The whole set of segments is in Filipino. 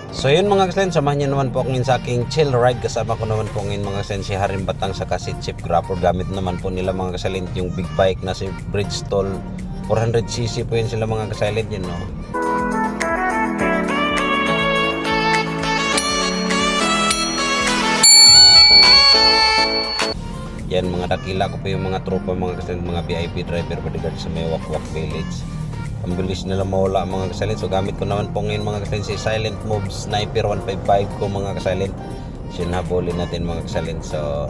So yun mga kasalin, samahan niyo naman po ngayon sa aking chill ride. Kasama ko naman po ngayon mga kasalin si Haring Batang sa si Chip Grapper. Gamit naman po nila mga kasalin yung big bike na si Bridgestone 400cc po yun sila mga kasalin yun, no? Yan mga dakila ko po yung mga tropa mga kasalin, mga VIP driver bodyguard sa may Wakwak Village. Ang bilis nila mawala mga kasalin. So gamit ko naman po ngayon mga kasalin si Silent Move Sniper 155 ko mga kasalin. Sinabulin natin mga kasalin. So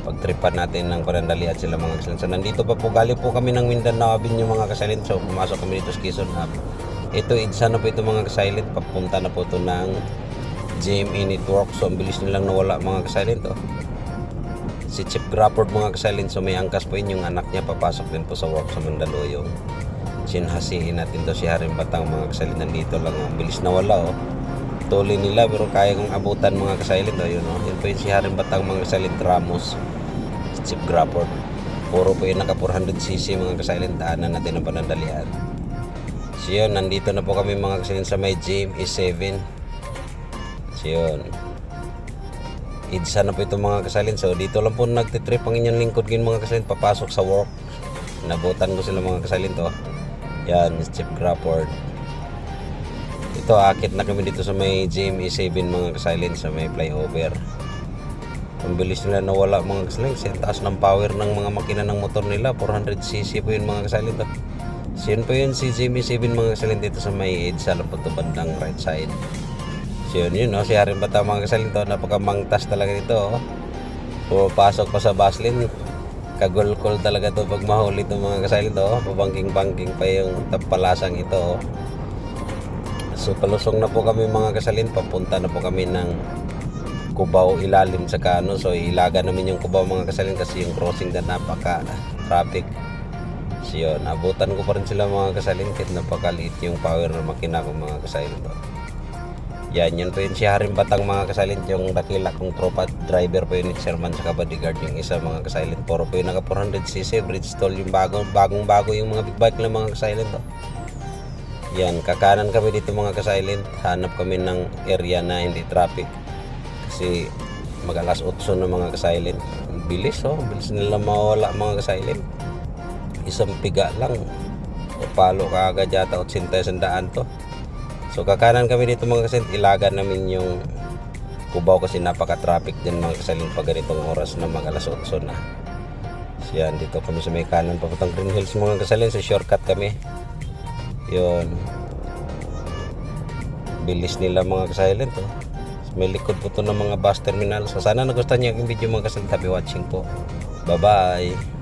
pagtripan natin ng Parandalian sila mga kasalin. So nandito pa po, galing po kami ng Mindanao Avenue mga kasalin. So pumasok kami dito sa Quezon Hub. Ito idsa na po ito mga kasalin. Papunta na po ito ng GMA Network. So ang bilis nilang nawala mga kasalin to. Si Chip Grapper mga kasalin. So may angkas po yun yung anak niya. Papasok din po sa work sa Mandaluyong. Sinhasihin natin to si Haring Batang mga kasalin. Nandito lang. Ang bilis na wala oh. Tuloy nila pero kaya kong abutan mga kasalin oh. Yun oh. Yun po yun si Haring Batang mga kasalin. Ramos. Si Chip Grapper. Puro po yun naka 400cc mga kasalin. Daanan natin ang Panandalian. So yun. Nandito na po kami mga kasalin sa may GMA 7. So yun. Idsa na po ito mga kasalin. So dito lang po nagtitrip ang inyong lingkod ngayon mga kasalin. Papasok sa work. Nabutan ko sila mga kasalin to. Yan, Chip Grapper. Ito, akit na kami dito sa may GMA 7 mga kasalin. Sa may flyover. Ang bilis nila nawala mga kasalin. Kasi taas ng power ng mga makina ng motor nila. 400cc po yun mga kasalin to. So yun po yun si GMA 7 mga kasalin dito sa may EDSA lang po ito bandang right side. So yun no, si Haring Batang mga kasalin to, napakamangtas talaga dito oh. Pumapasok pa sa baslin, kagulkol talaga to pag mahuli to mga kasalin to oh. Pabangking-bangking pa yung tapalasang ito oh. So palusong na po kami mga kasalin, papunta na po kami ng Cubao ilalim sa Kano. So ilaga namin yung Cubao mga kasalin kasi yung crossing na napaka traffic. So yun, abutan ko pa rin sila mga kasalin kahit napakaliit yung power na makina ko mga kasalin to. Yan, yun po yun si Haring Batang mga kasalin. Yung dakila kong tropa driver po yun ni Sherman sa bodyguard yung isa mga kasalin. Puro po yun naka 400cc Bridgestone yung bagong bago yung mga big bike lang mga kasalin to. Yan, kakanan kami dito mga kasalin. Hanap kami ng area na hindi traffic. Kasi mag alas 8 na mga kasalin. Bilis oh, bilis nila mawala mga kasalin. Isang piga lang. Palo ka agad yata 80 sandaan to. So kakanan kami dito mga kasalin, ilagan namin yung Cubao kasi napaka-traffic din mga kasalin pag ganitong oras na mga alas 8 na. So yan, dito kami sa may kanan papuntang Green Hills mga kasalin, so shortcut kami. Yun. Bilis nila mga kasalin to. So, may likod po to ng mga bus terminal. So sana nagustuhan niyo ang video mga kasalin, happy watching po. Bye bye.